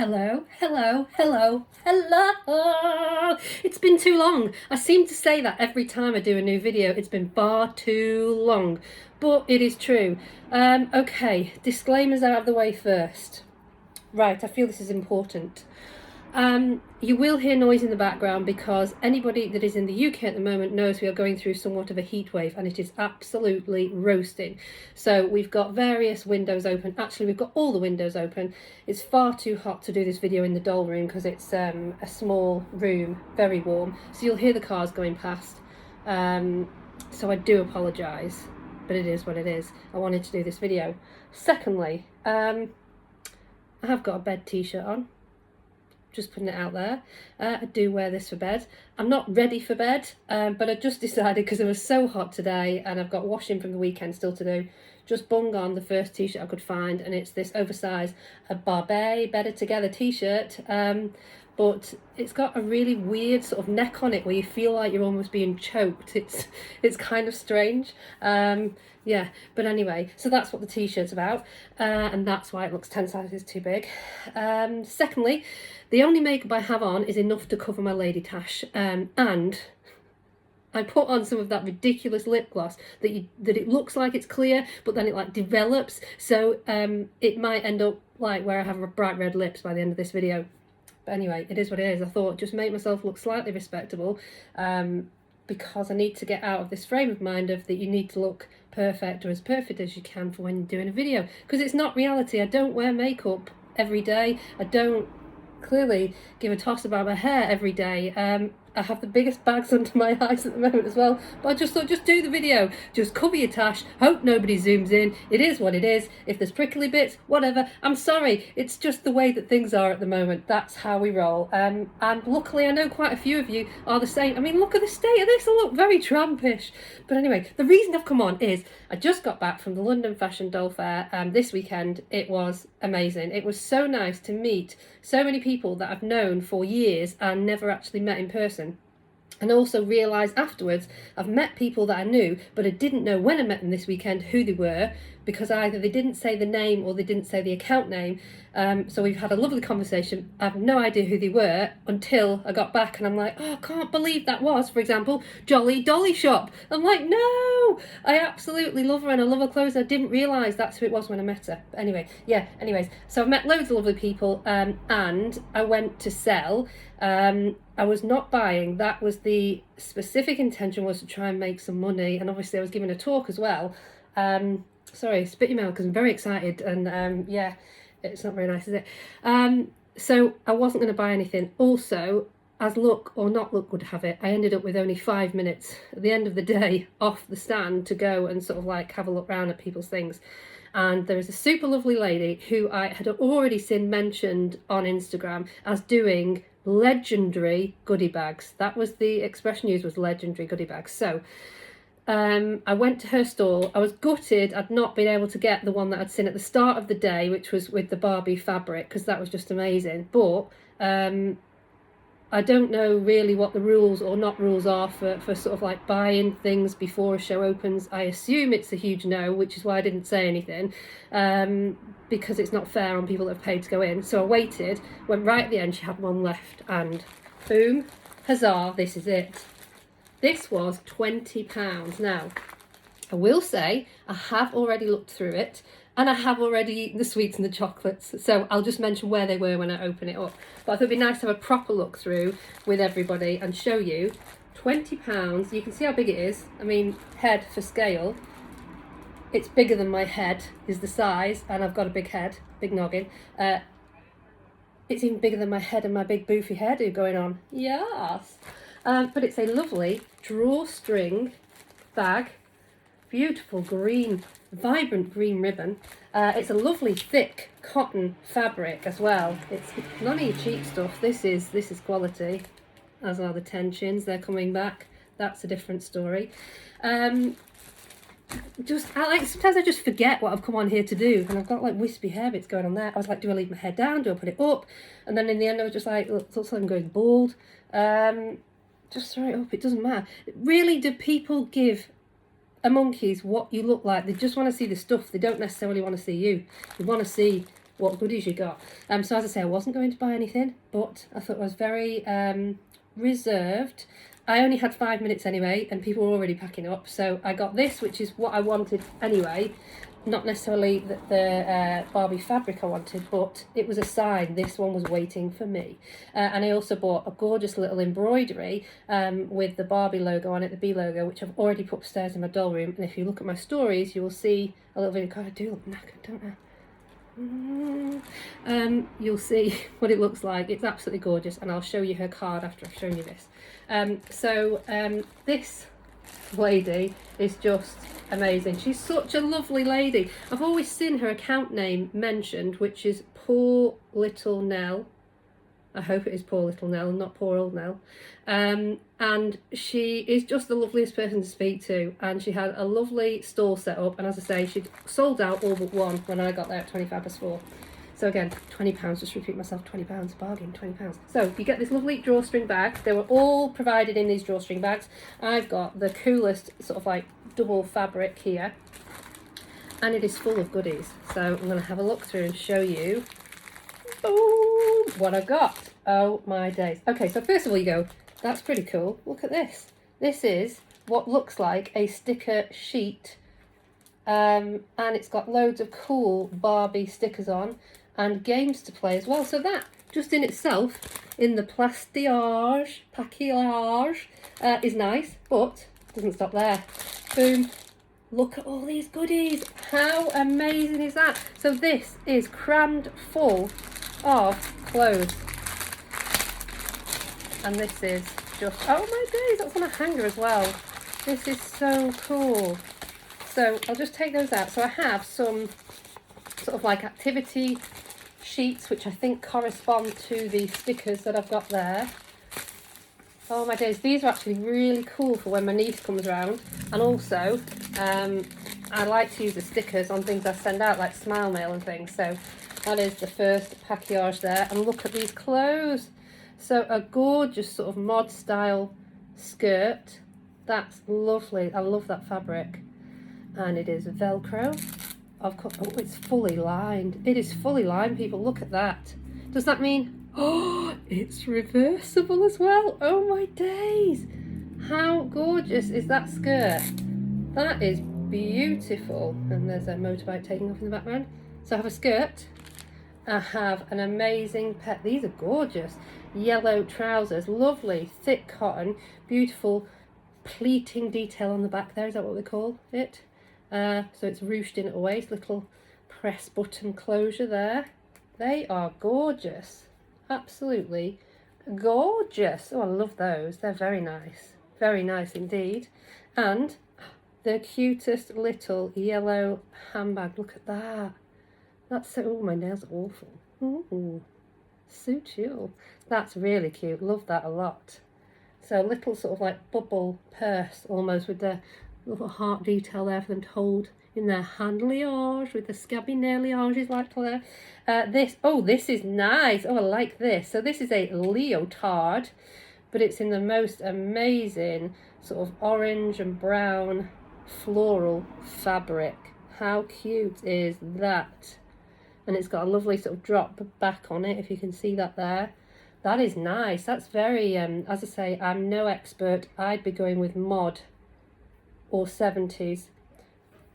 Hello, hello, hello, hello. It's been too long. I seem to say that every time I do a new video. It's been far too long, but it is true. Okay, disclaimers out of the way first. Right, I feel this is important. You will hear noise in the background because anybody that is in the UK at the moment knows we are going through somewhat of a heat wave and it is absolutely roasting. So we've got various windows open. Actually, we've got all the windows open. It's far too hot to do this video in the doll room because it's a small room, very warm. So you'll hear the cars going past. So I do apologise, but it is what it is. I wanted to do this video. Secondly, I have got a bed t-shirt on. Just putting it out there. I do wear this for bed. I'm not ready for bed, but I just decided because it was so hot today and I've got washing from the weekend still to do, just bung on the first t-shirt I could find, and it's this oversized Barbie Better Together t-shirt, but it's got a really weird sort of neck on it where you feel like you're almost being choked. It's kind of strange. Yeah, but anyway, so that's what the t-shirt's about, and that's why it looks 10 sizes too big. Secondly, the only makeup I have on is enough to cover my lady tash, and I put on some of that ridiculous lip gloss that it looks like it's clear, but then it like develops, so it might end up like where I have bright red lips by the end of this video. But anyway, it is what it is. I thought just make myself look slightly respectable, because I need to get out of this frame of mind of that you need to look perfect or as perfect as you can for when you're doing a video, because it's not reality. I don't wear makeup every day. I don't clearly give a toss about my hair every day. I have the biggest bags under my eyes at the moment as well, but I just thought, just do the video, just cover your tash, hope nobody zooms in. It is what it is. If there's prickly bits, whatever, I'm sorry, it's just the way that things are at the moment. That's how we roll, and luckily I know quite a few of you are the same. I mean, look at the state of this. I look very trampish. But anyway, the reason I've come on is I just got back from the London Fashion Doll Fair this weekend. It was amazing. It was so nice to meet so many people that I've known for years and never actually met in person. And also realised afterwards I've met people that I knew, but I didn't know when I met them this weekend who they were, because either they didn't say the name or they didn't say the account name. So we've had a lovely conversation. I have no idea who they were until I got back and I'm like, oh, I can't believe that was, for example, Jolly Dolly Shop. I'm like, no, I absolutely love her and I love her clothes. I didn't realise that's who it was when I met her. But anyway, yeah, anyways, so I've met loads of lovely people, and I went to sell. I was not buying. That was the specific intention, was to try and make some money, and obviously I was giving a talk as well. Sorry, spit your mouth because I'm very excited, and yeah, it's not very nice, is it? So I wasn't going to buy anything. Also, as luck or not luck would have it, I ended up with only 5 minutes at the end of the day off the stand to go and sort of like have a look around at people's things. And there is a super lovely lady who I had already seen mentioned on Instagram as doing legendary goodie bags. That was the expression used, was legendary goodie bags. So I went to her stall. I was gutted I'd not been able to get the one that I'd seen at the start of the day, which was with the Barbie fabric, because that was just amazing. But I don't know really what the rules or not rules are for sort of like buying things before a show opens. I assume it's a huge no, which is why I didn't say anything, because it's not fair on people that have paid to go in. So I waited, went right at the end, she had one left, and boom, huzzah, this is it. This was £20. Now, I will say I have already looked through it, and I have already eaten the sweets and the chocolates, so I'll just mention where they were when I open it up. But I thought it'd be nice to have a proper look through with everybody and show you. £20, you can see how big it is. I mean, head for scale, it's bigger than my head is the size, and I've got a big head, big noggin. It's even bigger than my head and my big boofy hairdo going on. Yes! But it's a lovely drawstring bag, beautiful green, vibrant green ribbon. It's a lovely thick cotton fabric as well. It's none of your cheap stuff. This is quality, as are the tensions. They're coming back. That's a different story. Sometimes I just forget what I've come on here to do, and I've got like wispy hair bits going on there. I was like, do I leave my hair down? Do I put it up? And then in the end I was just like, look, looks like I'm going bald. Just throw it up, it doesn't matter. Really, do people give a monkey's what you look like? They just want to see the stuff. They don't necessarily want to see you. They want to see what goodies you got. So as I say, I wasn't going to buy anything, but I thought I was very reserved. I only had 5 minutes anyway, and people were already packing up, so I got this, which is what I wanted anyway. Not necessarily the Barbie fabric I wanted, but it was a sign this one was waiting for me. And I also bought a gorgeous little embroidery with the Barbie logo on it, the B logo, which I've already put upstairs in my doll room. And if you look at my stories, you will see a little video. God, I do look knackered, don't I? You'll see what it looks like. It's absolutely gorgeous, and I'll show you her card after I've shown you this. This lady is just amazing. She's such a lovely lady. I've always seen her account name mentioned, which is Poor Little Nell. I hope it is Poor Little Nell, not Poor Old Nell. And she is just the loveliest person to speak to, and she had a lovely stall set up, and as I say, she'd sold out all but one when I got there at 4:25. So again, £20, just repeat myself, £20, bargain, £20. So you get this lovely drawstring bag. They were all provided in these drawstring bags. I've got the coolest sort of like double fabric here, and it is full of goodies. So I'm going to have a look through and show you what I've got. Oh my days. Okay, so first of all you go, that's pretty cool. Look at this. This is what looks like a sticker sheet, and it's got loads of cool Barbie stickers on, and games to play as well. So that just in itself, in the package, is nice, but doesn't stop there. Boom, look at all these goodies. How amazing is that? So this is crammed full of clothes, and this is just, oh my days, that's on a hanger as well. This is so cool. So I'll just take those out. So I have some sort of like activity sheets, which I think correspond to the stickers that I've got there. Oh my days, these are actually really cool for when my niece comes around. And also, I like to use the stickers on things I send out, like Smile Mail and things. So that is the first package there. And look at these clothes. So a gorgeous sort of mod style skirt. That's lovely. I love that fabric. And it is Velcro. Of course, oh, it's fully lined. It is fully lined, people. Look at that. Does that mean, oh, it's reversible as well? Oh my days. How gorgeous is that skirt? That is beautiful. And there's a motorbike taking off in the background. So I have a skirt. I have an amazing pet. These are gorgeous. Yellow trousers. Lovely, thick cotton. Beautiful pleating detail on the back there. Is that what we call it? So it's ruched in at the waist, little press button closure there. They are gorgeous, absolutely gorgeous. Oh, I love those. They're very nice indeed. And the cutest little yellow handbag. Look at that. That's so, oh, my nails are awful. Ooh, so chill. That's really cute. Love that a lot. So little sort of like bubble purse almost with the little heart detail there for them to hold in their handliage with the scabby nailiages like there. This is nice. Oh, I like this. So this is a leotard, but it's in the most amazing sort of orange and brown floral fabric. How cute is that? And it's got a lovely sort of drop back on it, if you can see that there. That is nice. That's very, as I say, I'm no expert. I'd be going with mod or 70s,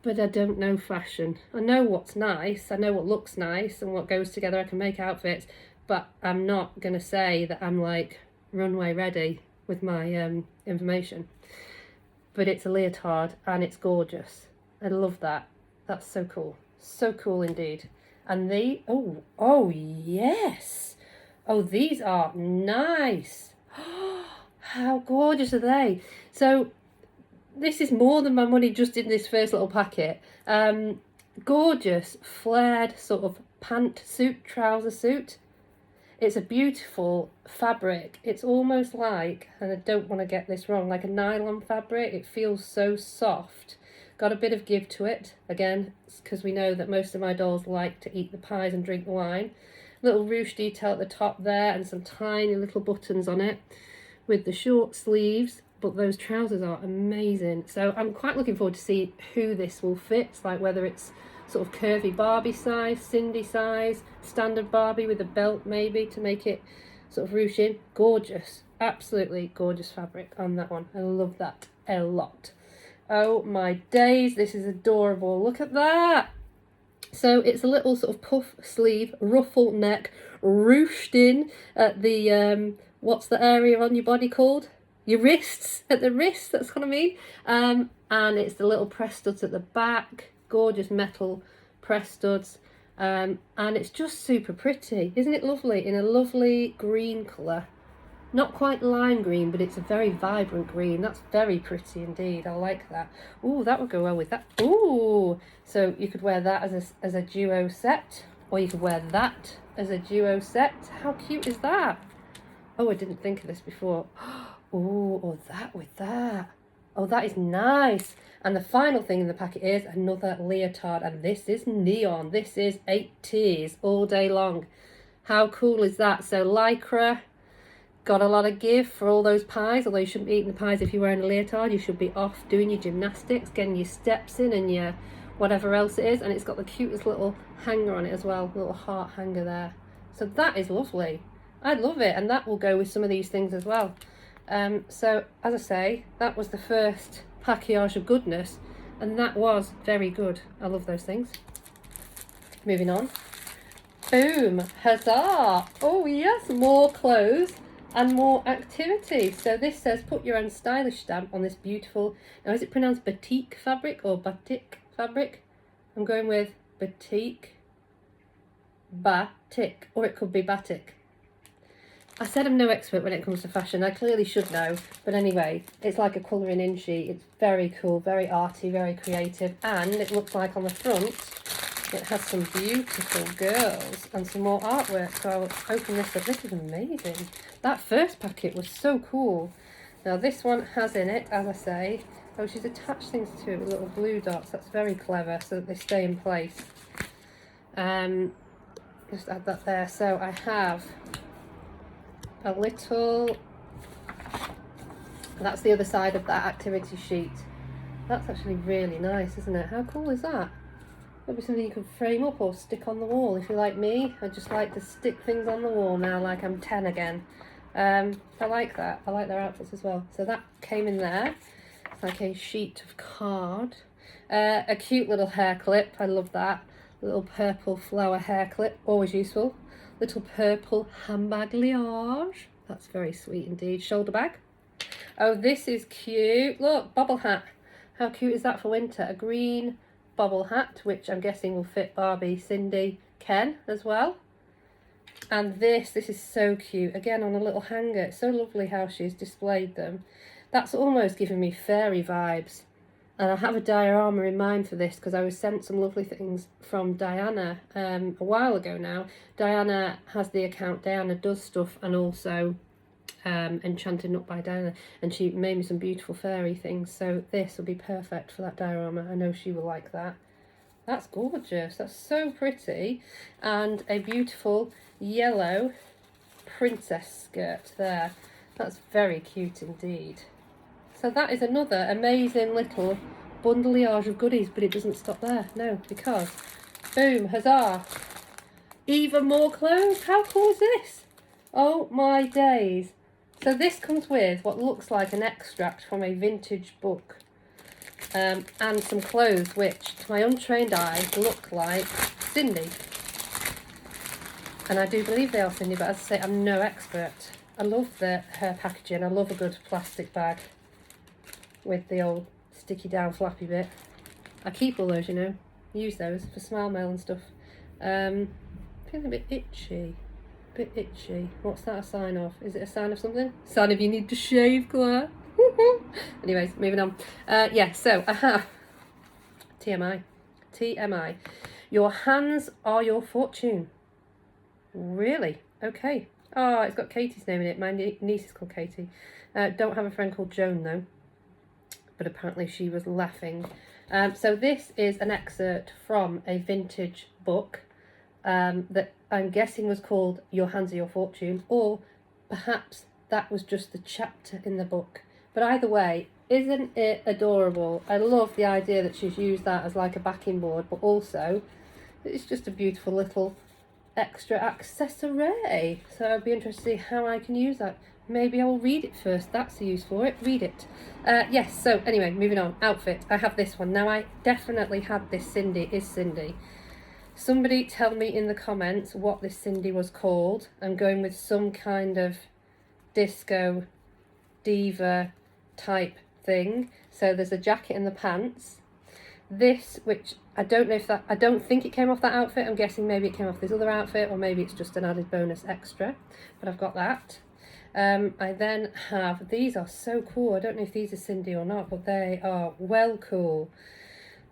but I don't know fashion. I know what's nice, I know what looks nice and what goes together. I can make outfits, but I'm not going to say that I'm like runway ready with my information. But it's a leotard and it's gorgeous. I love that. That's so cool indeed. And oh yes, oh, these are nice. How gorgeous are they? So this is more than my money just in this first little packet. Gorgeous flared sort of pant suit, trouser suit. It's a beautiful fabric. It's almost like, and I don't want to get this wrong, like a nylon fabric. It feels so soft. Got a bit of give to it. Again, it's because we know that most of my dolls like to eat the pies and drink the wine. Little ruche detail at the top there and some tiny little buttons on it with the short sleeves. But those trousers are amazing. So I'm quite looking forward to see who this will fit, like whether it's sort of curvy Barbie size, Cindy size, standard Barbie with a belt maybe to make it sort of ruching. Gorgeous, absolutely gorgeous fabric on that one. I love that a lot. Oh my days, this is adorable. Look at that. So it's a little sort of puff sleeve, ruffle neck, ruched in at the, what's the area on your body called? Your wrists, at the wrists, that's what I mean. And it's the little press studs at the back, gorgeous metal press studs. And it's just super pretty. Isn't it lovely? In a lovely green colour. Not quite lime green, but it's a very vibrant green. That's very pretty indeed. I like that. Ooh, that would go well with that. Ooh, so you could wear that as a duo set, or you could wear that as a duo set. How cute is that? Oh, I didn't think of this before. Ooh, or that with that. Oh, that is nice. And the final thing in the packet is another leotard, and this is neon. This is 80s all day long. How cool is that? So lycra. Got a lot of give for all those pies, although you shouldn't be eating the pies if you're wearing a leotard. You should be off doing your gymnastics, getting your steps in and your whatever else it is. And it's got the cutest little hanger on it as well, little heart hanger there. So that is lovely. I love it, and that will go with some of these things as well. So as I say, that was the first package of goodness, and that was very good. I love those things. Moving on. Boom, huzzah. Oh yes, more clothes and more activity. So this says put your own stylish stamp on this beautiful, now is it pronounced batik fabric or batik fabric? I'm going with batik, or it could be batik. I said I'm no expert when it comes to fashion. I clearly should know, but anyway, it's like a colouring in sheet. It's very cool, very arty, very creative, and it looks like on the front it has some beautiful girls and some more artwork. So I'll open this up. This is amazing. That first packet was so cool. Now this one has in it, as I say, oh, she's attached things to it with little blue dots. That's very clever, so that they stay in place. Just add that there. So I have a little, that's the other side of that activity sheet. That's actually really nice, isn't it? How cool is that? That'd be something you could frame up or stick on the wall. If you're like me, I just like to stick things on the wall now, like I'm 10 again. I like that. I like their outfits as well. So that came in there. It's like a sheet of card. A cute little hair clip. I love that. A little purple flower hair clip. Always useful. Little purple handbag liage. That's very sweet indeed. Shoulder bag. Oh, this is cute. Look, bobble hat. How cute is that for winter? A green bobble hat, which I'm guessing will fit Barbie, Cindy, Ken as well. And this is so cute. Again, on a little hanger. It's so lovely how she's displayed them. That's almost giving me fairy vibes. And I have a diorama in mind for this because I was sent some lovely things from Diana a while ago now. Diana has the account Diana Does Stuff, and also Enchanted Nut by Diana, and she made me some beautiful fairy things, so this will be perfect for that diorama. I know she will like that. That's gorgeous. That's so pretty. And a beautiful yellow princess skirt there. That's very cute indeed. So that is another amazing little bundleage of goodies, but it doesn't stop there. No, because boom, huzzah, even more clothes. How cool is this? Oh my days. So this comes with what looks like an extract from a vintage book, and some clothes which, to my untrained eye, look like Cindy. And I do believe they are Cindy, but as I say, I'm no expert. I love her packaging. I love a good plastic bag with the old sticky down flappy bit. I keep all those, you know, use those for smile mail and stuff. Feeling a bit itchy. Bit itchy. What's that a sign of? Is it a sign of something? Sign of you need to shave, Claire. Anyways, moving on. Yeah, so I have TMI. Your hands are your fortune. Really? Okay. Oh, it's got Katie's name in it. My niece is called Katie. Don't have a friend called Joan though, but apparently she was laughing. So this is an excerpt from a vintage book that I'm guessing was called Your Hands Are Your Fortune, or perhaps that was just the chapter in the book. But either way, Isn't it adorable? I love the idea that she's used that as like a backing board, but also it's just a beautiful little extra accessory. So I'd be interested to see how I can use that. Maybe I will read it first. That's the use for it. Read it. Yes, so anyway, moving on. Outfit. I have this one. Now, I definitely had this Cindy. Is Cindy. Somebody tell me in the comments what this Cindy was called. I'm going with some kind of disco diva type thing. So there's a jacket and the pants. This, which I don't know if that, I don't think it came off that outfit. I'm guessing maybe it came off this other outfit, or maybe it's just an added bonus extra. But I've got that. I then have, these are so cool. I don't know if these are Cindy or not, but they are well cool.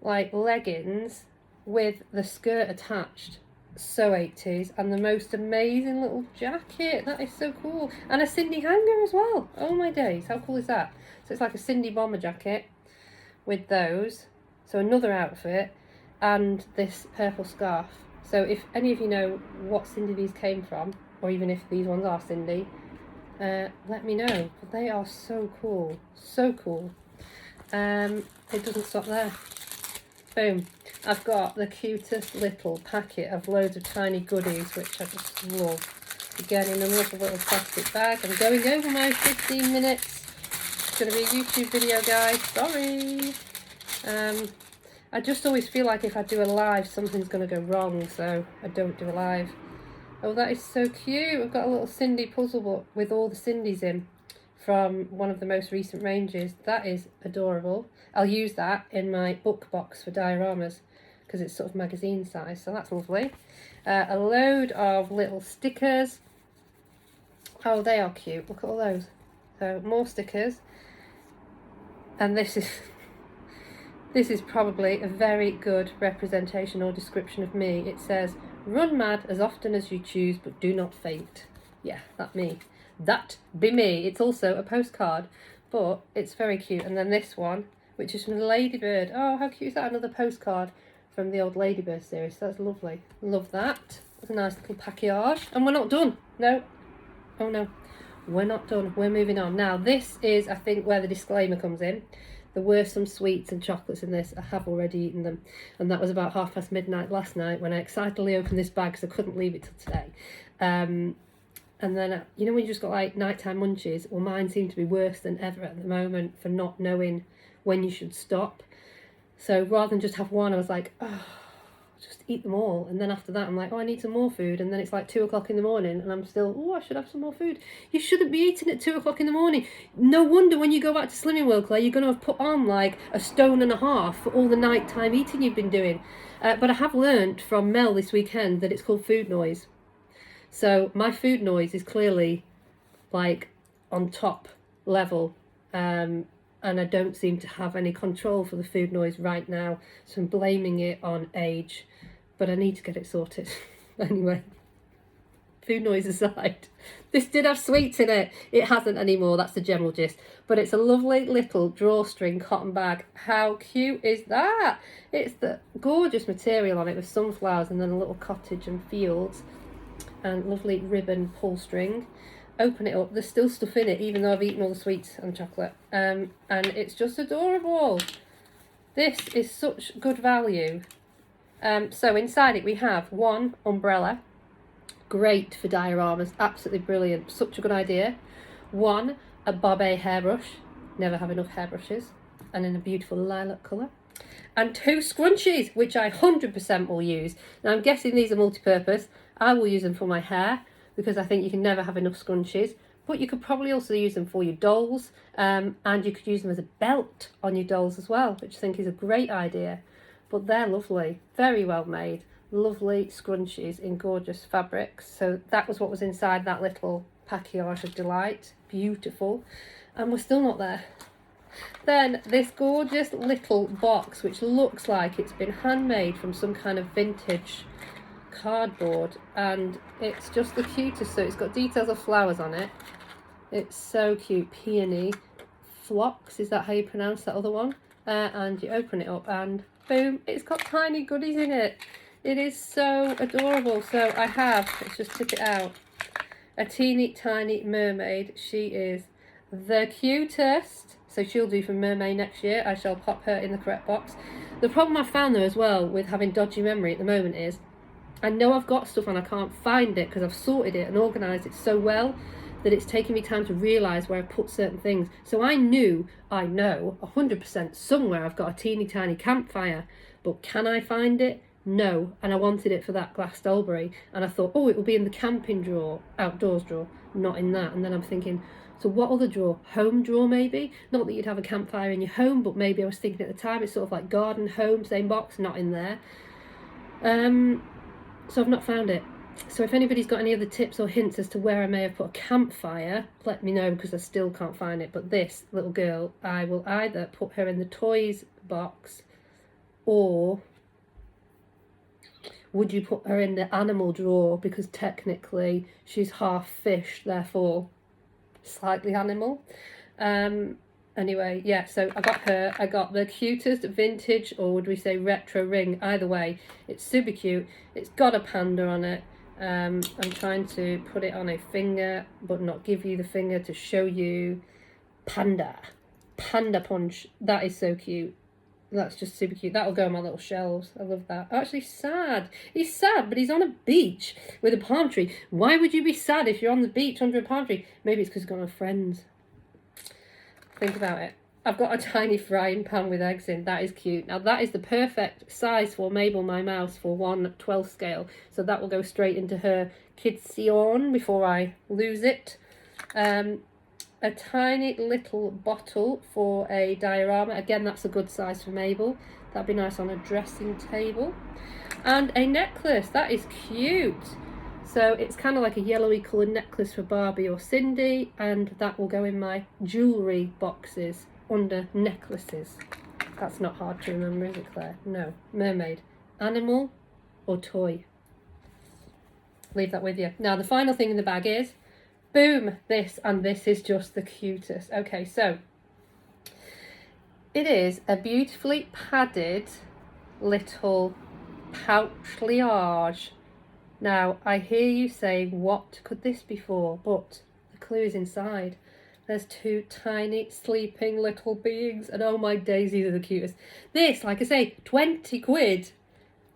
Like leggings with the skirt attached. So 80s. And the most amazing little jacket. That is so cool. And a Cindy hanger as well. Oh my days. How cool is that? So it's like a Cindy bomber jacket with those. So another outfit. And this purple scarf. So if any of you know what Cindy these came from, or even if these ones are Cindy, let me know. But they are so cool. So cool. It doesn't stop there. Boom. I've got the cutest little packet of loads of tiny goodies, which I just love. Again, in another little plastic bag. I'm going over my 15 minutes. It's going to be a YouTube video, guys. Sorry. I just always feel like if I do a live, something's going to go wrong, so I don't do a live. Oh, that is so cute. I've got a little Cindy puzzle book with all the Cindys in from one of the most recent ranges. That is adorable. I'll use that in my book box for dioramas because it's sort of magazine size, so that's lovely. A load of little stickers. Oh, they are cute. Look at all those. So more stickers. And this is probably a very good representation or description of me. It says, "Run mad as often as you choose, but do not faint." Yeah, that me. That be me. It's also a postcard, but it's very cute. And then this one, which is from the Ladybird. Oh, how cute is that? Another postcard from the old Ladybird series. That's lovely. Love that. It's a nice little package. And we're not done. No. Oh no. We're not done. We're moving on. Now, this is, I think, where the disclaimer comes in. There were some sweets and chocolates in this. I have already eaten them. And that was about midnight last night when I excitedly opened this bag because I couldn't leave it till today. And then, you know when you just got like nighttime munchies? Well, mine seem to be worse than ever at the moment for not knowing when you should stop. So rather than just have one, I was like, oh, just eat them all. And then after that, I'm like, oh, I need some more food. And then it's like 2 o'clock in the morning and I'm still, oh, I should have some more food. You shouldn't be eating at 2 o'clock in the morning. No wonder when you go back to Slimming World, Claire, you're going to have put on like 1.5 stone for all the nighttime eating you've been doing. But I have learnt from Mel this weekend that it's called food noise. So my food noise is clearly like on top level, and I don't seem to have any control for the food noise right now, so I'm blaming it on age, but I need to get it sorted. Anyway, food noise aside, this did have sweets in it. It hasn't anymore, that's the general gist, but it's a lovely little drawstring cotton bag. How cute is that? It's the gorgeous material on it with sunflowers and then a little cottage and fields. And lovely ribbon pull string. Open it up, there's still stuff in it even though I've eaten all the sweets and chocolate, and it's just adorable. This is such good value. So inside it we have one umbrella, great for dioramas, absolutely brilliant, such a good idea. One, a Bobbé hairbrush, never have enough hairbrushes, and in a beautiful lilac colour. And 2 scrunchies, which I 100% will use. Now I'm guessing these are multi-purpose. I will use them for my hair because I think you can never have enough scrunchies. But you could probably also use them for your dolls, and you could use them as a belt on your dolls as well, which I think is a great idea. But they're lovely, very well made, lovely scrunchies in gorgeous fabrics. So that was what was inside that little package of delight. Beautiful. And we're still not there. Then this gorgeous little box, which looks like it's been handmade from some kind of vintage cardboard, and it's just the cutest. So it's got details of flowers on it. It's so cute. Peony phlox, is that how you pronounce that other one? And you open it up and boom, it's got tiny goodies in it. It is so adorable. So I have, let's just tip it out, a teeny tiny mermaid. She is the cutest. so she'll do for mermaid next year. I shall pop her in the correct box. The problem I found though as well with having dodgy memory at the moment is I know I've got stuff and I can't find it because I've sorted it and organised it so well that it's taking me time to realise where I've put certain things. So I know 100% somewhere I've got a teeny tiny campfire, but can I find it? No. And I wanted it for that glass Dolbury, and I thought, oh, it will be in the camping drawer, outdoors drawer, not in that. And then I'm thinking, so what other drawer? Home drawer maybe? Not that you'd have a campfire in your home, but maybe I was thinking at the time it's sort of like garden, home, same box, not in there. So I've not found it. So if anybody's got any other tips or hints as to where I may have put a campfire, let me know, because I still can't find it. But this little girl, I will either put her in the toys box, or would you put her in the animal drawer, because technically she's half fish, therefore slightly animal. Anyway, yeah, so I got her. I got the cutest vintage, or would we say retro ring? Either way, it's super cute. It's got a panda on it. I'm trying to put it on a finger, but not give you the finger to show you. Panda punch. That is so cute. That's just super cute. That'll go on my little shelves. I love that. Actually, sad. He's sad, but he's on a beach with a palm tree. Why would you be sad if you're on the beach under a palm tree? Maybe it's because he's got no friends. Think about it. I've got a tiny frying pan with eggs in. That is cute. Now that is the perfect size for Mabel, my mouse, for 1/12 scale. So that will go straight into her Kidsion before I lose it. A tiny little bottle for a diorama. Again, that's a good size for Mabel. That'd be nice on a dressing table. And a necklace. That is cute. So it's kind of like a yellowy coloured necklace for Barbie or Cindy, and that will go in my jewellery boxes under necklaces. That's not hard to remember, is it, Claire? No. Mermaid. Animal or toy? Leave that with you. Now the final thing in the bag is, boom, this, and this is just the cutest. Okay, so it is a beautifully padded little pouch-liage. Now, I hear you saying, what could this be for? But the clue is inside. There's two tiny sleeping little beings, and oh my days, these are the cutest. This, like I say, 20 quid.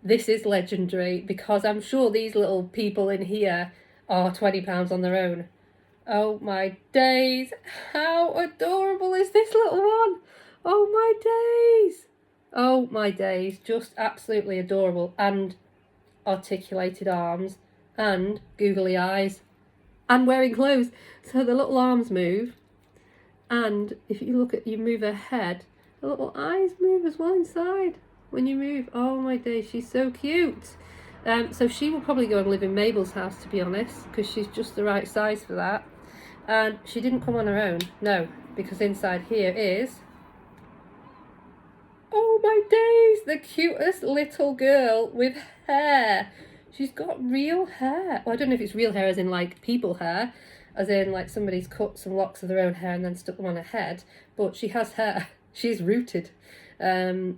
This is legendary, because I'm sure these little people in here are £20 on their own. Oh my days, how adorable is this little one? Oh my days. Oh my days, just absolutely adorable. And articulated arms and googly eyes and wearing clothes, so the little arms move, and if you look at, you move her head, the little eyes move as well inside when you move. Oh my days, she's so cute. So she will probably go and live in Mabel's house, to be honest, because she's just the right size for that. And she didn't come on her own, no, because inside here is, oh my days, the cutest little girl with hair. She's got real hair. Well, I don't know if it's real hair as in like people hair, as in like somebody's cut some locks of their own hair and then stuck them on her head, but she has hair. She's rooted. Oh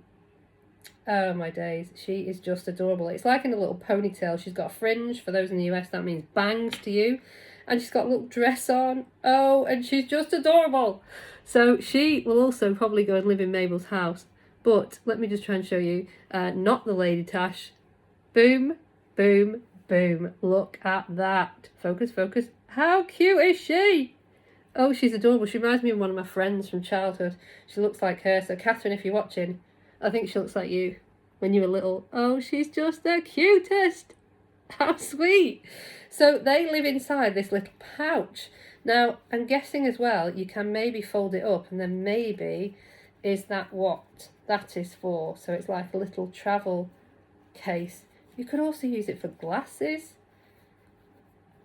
my days, she is just adorable. It's like in a little ponytail. She's got a fringe. For those in the US, that means bangs to you. And she's got a little dress on. Oh, and she's just adorable. So she will also probably go and live in Mabel's house. But let me just try and show you, not the Lady Tash. Boom, boom, boom. Look at that. Focus, focus. How cute is she? Oh, she's adorable. She reminds me of one of my friends from childhood. She looks like her. So Catherine, if you're watching, I think she looks like you when you were little. Oh, she's just the cutest. How sweet. So they live inside this little pouch. Now, I'm guessing as well, you can maybe fold it up, and then maybe, is that what that is for? So it's like a little travel case. You could also use it for glasses.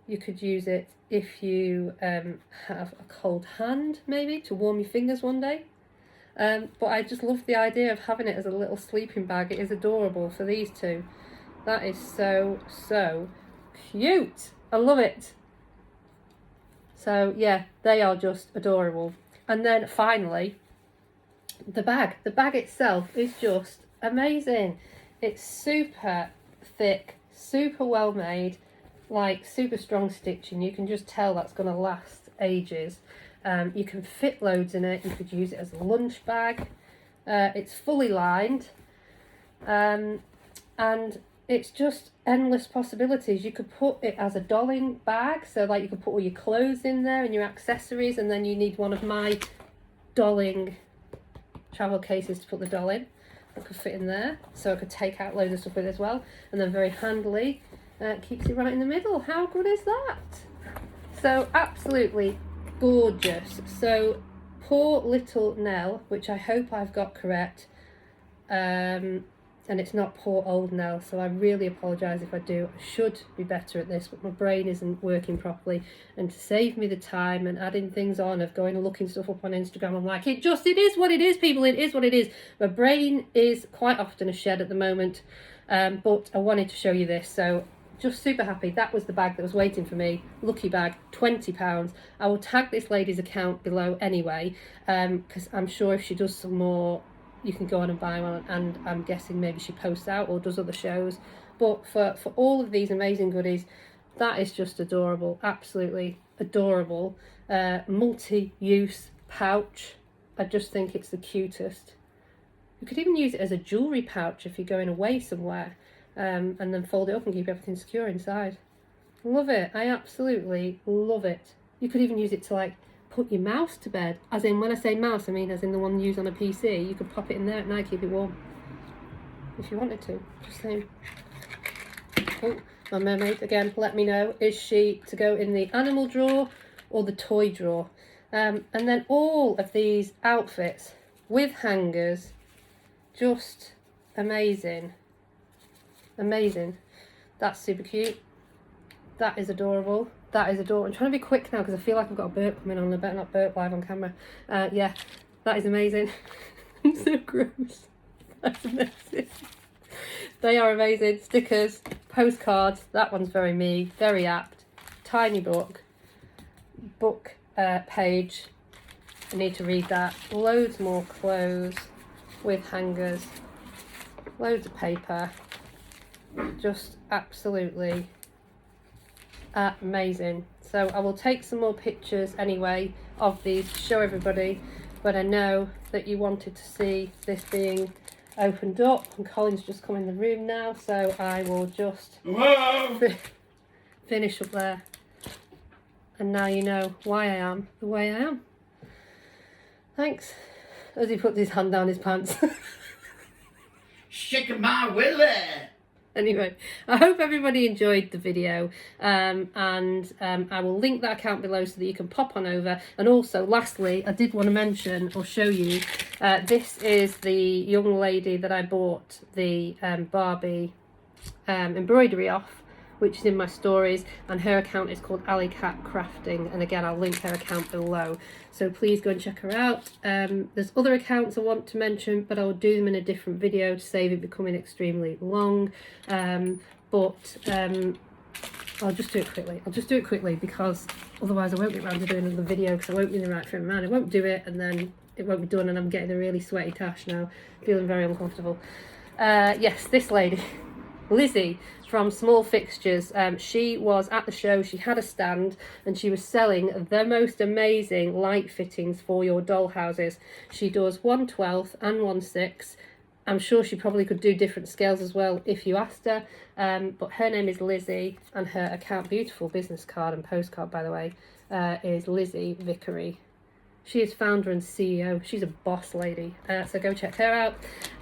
You could use it if you have a cold hand, maybe, to warm your fingers one day. But I just love the idea of having it as a little sleeping bag. It is adorable for these two. That is so, so cute. I love it. So, yeah, they are just adorable. And then, finally, the bag. The bag itself is just amazing. It's super thick, super well made, like super strong stitching. You can just tell that's going to last ages. You can fit loads in it. You could use it as a lunch bag. It's fully lined, and it's just endless possibilities. You could put it as a dolling bag, so like you could put all your clothes in there and your accessories, and then you need one of my dolling travel cases to put the doll in. It could fit in there, so I could take out loads of stuff with it as well. And then very handily, keeps it right in the middle. How good is that? So absolutely gorgeous. So Poor Little Nell, which I hope I've got correct, and it's not Poor Old Nell, so I really apologise if I do. I should be better at this, but my brain isn't working properly, and to save me the time and adding things on of going and looking stuff up on Instagram, I'm like, it is what it is, people, it is what it is. My brain is quite often a shed at the moment, but I wanted to show you this, so just super happy. That was the bag that was waiting for me. Lucky bag, £20. I will tag this lady's account below anyway, because I'm sure if she does some more, you can go on and buy one, and I'm guessing maybe she posts out or does other shows. But for all of these amazing goodies, that is just adorable, absolutely adorable. Multi-use pouch. I just think it's the cutest. You could even use it as a jewellery pouch if you're going away somewhere, and then fold it up and keep everything secure inside. Love it. I absolutely love it. You could even use it to like put your mouse to bed, as in, when I say mouse, I mean as in the one used on a PC. You could pop it in there at night, keep it warm if you wanted to. Just saying. Oh, my mermaid again, let me know, is she to go in the animal drawer or the toy drawer? And then all of these outfits with hangers, just amazing. That's super cute. That is adorable. That is adorable. I'm trying to be quick now because I feel like I've got a burp coming on. I better not burp live on camera. Yeah, that is amazing. I'm so gross. That's amazing. They are amazing. Stickers, postcards. That one's very me, very apt. Tiny book page. I need to read that. Loads more clothes with hangers. Loads of paper. Just absolutely amazing. So I will take some more pictures anyway of these to show everybody, but I know that you wanted to see this being opened up, and Colin's just come in the room now, so I will just finish up there, and now you know why I am the way I am. Thanks. As he puts his hand down his pants. Shaking my willy. Anyway, I hope everybody enjoyed the video, and I will link that account below so that you can pop on over. And also, lastly, I did want to mention or show you, this is the young lady that I bought the Barbie embroidery off, which is in my stories, and her account is called Alley Cat Crafting, and again I'll link her account below, so please go and check her out. There's other accounts I want to mention, but I will do them in a different video to save it becoming extremely long, but I'll just do it quickly because otherwise I won't get around to doing another video, because I won't be in the right frame of mind. I won't do it and then it won't be done, and I'm getting a really sweaty tash now, feeling very uncomfortable. Yes, this lady, Lizzie from Small Fixtures, she was at the show, she had a stand, and she was selling the most amazing light fittings for your doll houses. She does 1/12 and 1/6. I'm sure she probably could do different scales as well if you asked her, but her name is Lizzie, and her account, beautiful business card and postcard by the way, is Lizzie Vickery. She is founder and CEO. She's a boss lady. So go check her out.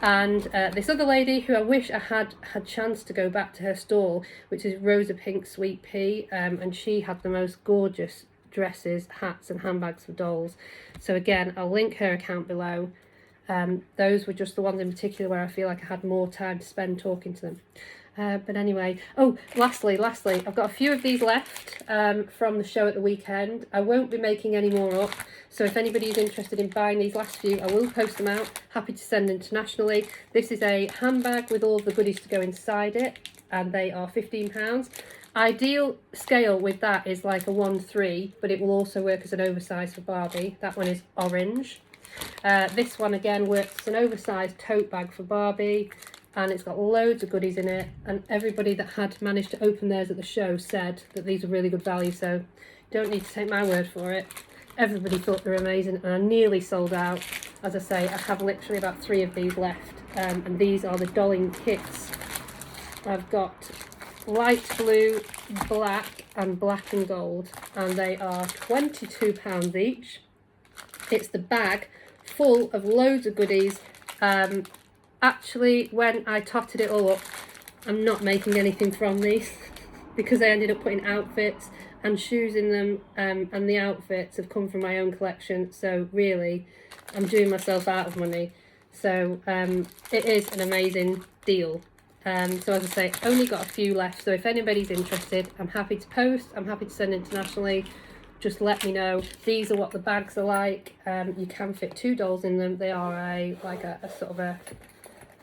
And this other lady who I wish I had chance to go back to her stall, which is Rosa Pink Sweet Pea. And she had the most gorgeous dresses, hats and handbags for dolls. So again, I'll link her account below. Those were just the ones in particular where I feel like I had more time to spend talking to them. But anyway, oh, lastly, I've got a few of these left from the show at the weekend. I won't be making any more up, so if anybody is interested in buying these last few, I will post them out. Happy to send internationally. This is a handbag with all the goodies to go inside it, and they are £15. Ideal scale with that is like a 1/3, but it will also work as an oversize for Barbie. That one is orange. This one again works as an oversized tote bag for Barbie, and it's got loads of goodies in it, and everybody that had managed to open theirs at the show said that these are really good value, so don't need to take my word for it. Everybody thought they were amazing, and I nearly sold out. As I say, I have literally about 3 of these left, and these are the dolling kits. I've got light blue, black and black and gold, and they are £22 each. It's the bag full of loads of goodies. Actually, when I totted it all up, I'm not making anything from these because I ended up putting outfits and shoes in them, and the outfits have come from my own collection, so really I'm doing myself out of money. So it is an amazing deal. So as I say, only got a few left, so if anybody's interested, I'm happy to post, I'm happy to send internationally. Just let me know. These are what the bags are like. You can fit 2 dolls in them. They are a sort of a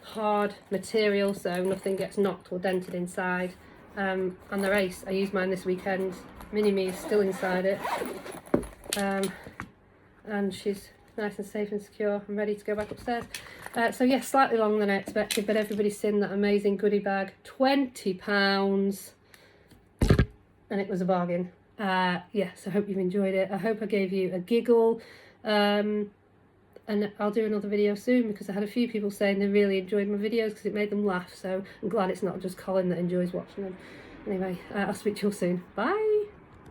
hard material, so nothing gets knocked or dented inside, and they're ace. I used mine this weekend. Mini-Me is still inside it, and she's nice and safe and secure and ready to go back upstairs. So yeah, slightly longer than I expected, but everybody's seen that amazing goodie bag. £20, and it was a bargain. Yes, I hope you've enjoyed it. I hope I gave you a giggle, and I'll do another video soon because I had a few people saying they really enjoyed my videos because it made them laugh, so I'm glad it's not just Colin that enjoys watching them. Anyway, I'll speak to you all soon. Bye!